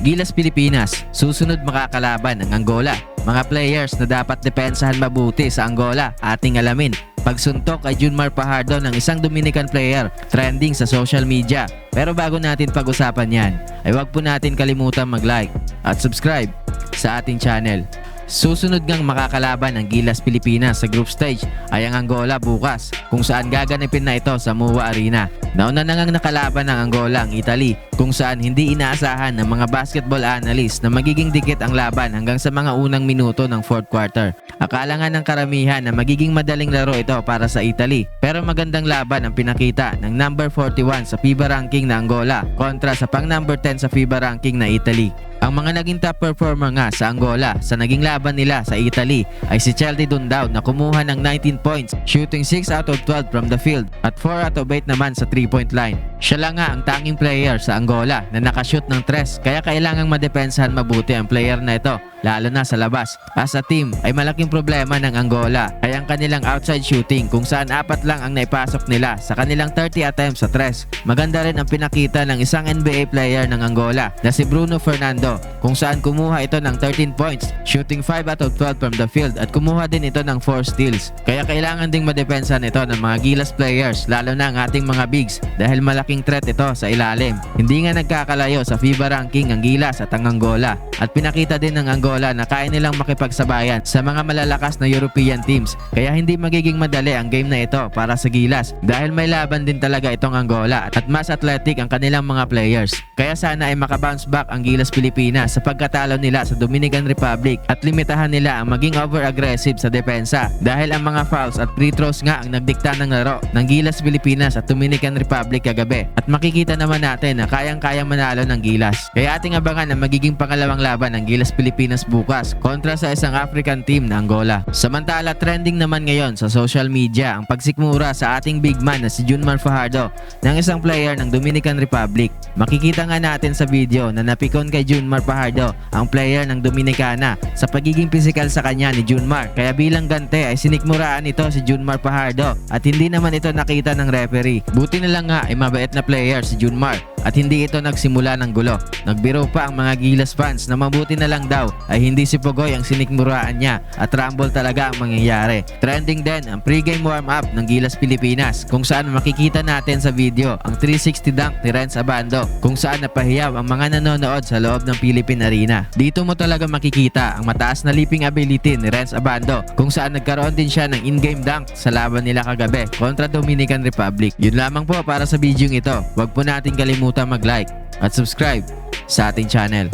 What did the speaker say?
Gilas Pilipinas, susunod makakalaban ng Angola. Mga players na dapat depensahan mabuti sa Angola, ating alamin. Pagsuntok kay Junmar Fajardo ng isang Dominican player, trending sa social media. Pero bago natin pag-usapan yan, ay huwag po natin kalimutan mag-like at subscribe sa ating channel. Susunod ngang makakalaban ng Gilas Pilipinas sa group stage ay ang Angola bukas, kung saan gaganapin na ito sa MOA Arena. Nauna na ngang nakalaban ng Angola ang Italy, kung saan hindi inaasahan ng mga basketball analyst na magiging dikit ang laban hanggang sa mga unang minuto ng fourth quarter. Akala nga ng karamihan na magiging madaling laro ito para sa Italy, pero magandang laban ang pinakita ng number 41 sa FIBA ranking na Angola kontra sa pang number 10 sa FIBA ranking na Italy. Ang mga naging top performer nga sa Angola sa naging laban nila sa Italy ay si Chelde Dundao na kumuha ng 19 points, shooting 6 out of 12 from the field at 4 out of 8 naman sa 3-point line. Siya lang nga ang tanging player sa Angola na nakashoot ng 3, kaya kailangang madepensahan mabuti ang player na ito, lalo na sa labas. As a team ay malaking problema ng Angola ay ang kanilang outside shooting, kung saan 4 lang ang naipasok nila sa kanilang 30 attempts sa 3. Maganda rin ang pinakita ng isang NBA player ng Angola na si Bruno Fernando, kung saan kumuha ito ng 13 points, shooting 5 out of 12 from the field at kumuha din ito ng 4 steals. Kaya kailangan ding madepensa nito ng mga Gilas players, lalo na ang ating mga bigs, dahil malaking threat ito sa ilalim. Hindi nga nagkakalayo sa FIBA ranking ang Gilas at ang Angola, at pinakita din ng Angola na kaya nilang makipagsabayan sa mga malalakas na European teams, kaya hindi magiging madali ang game na ito para sa Gilas dahil may laban din talaga itong Angola at mas athletic ang kanilang mga players. Kaya sana ay makabounce back ang Gilas Pilipinas sa pagkatalo nila sa Dominican Republic at limitahan nila ang maging over-aggressive sa depensa, dahil ang mga fouls at free throws nga ang nagdikta ng laro ng Gilas Pilipinas at Dominican Republic kagabi, at makikita naman natin na kayang-kayang manalo ng Gilas. Kaya ating abangan ang magiging pangalawang laban ng Gilas Pilipinas bukas kontra sa isang African team na Angola. Samantala, trending naman ngayon sa social media ang pagsikmura sa ating big man na si Junmar Fajardo ng isang player ng Dominican Republic. Makikita nga natin sa video na napikon kay Junmar Fajardo ang player ng Dominicana sa pagiging pisikal sa kanya ni Junmar, kaya bilang gante ay sinikmuraan ito si Junmar Fajardo at hindi naman ito nakita ng referee. Buti na lang nga ay mabait na player si Junmar at hindi ito nagsimula ng gulo. Nagbiro pa ang mga Gilas fans na mabuti na lang daw ay hindi si Pogoy ang sinikmuraan niya at rumble talaga ang mangyayari. Trending din ang pregame warm-up ng Gilas Pilipinas, kung saan makikita natin sa video ang 360 dunk ni Renz Abando, kung saan napahiyaw ang mga nanonood sa loob ng Philippine Arena. Dito mo talaga makikita ang mataas na leaping ability ni Renz Abando, kung saan nagkaroon din siya ng in-game dunk sa laban nila kagabi kontra Dominican Republic. Yun lamang po para sa video ito. Huwag po natin kalimutan mag-like at subscribe sa ating channel.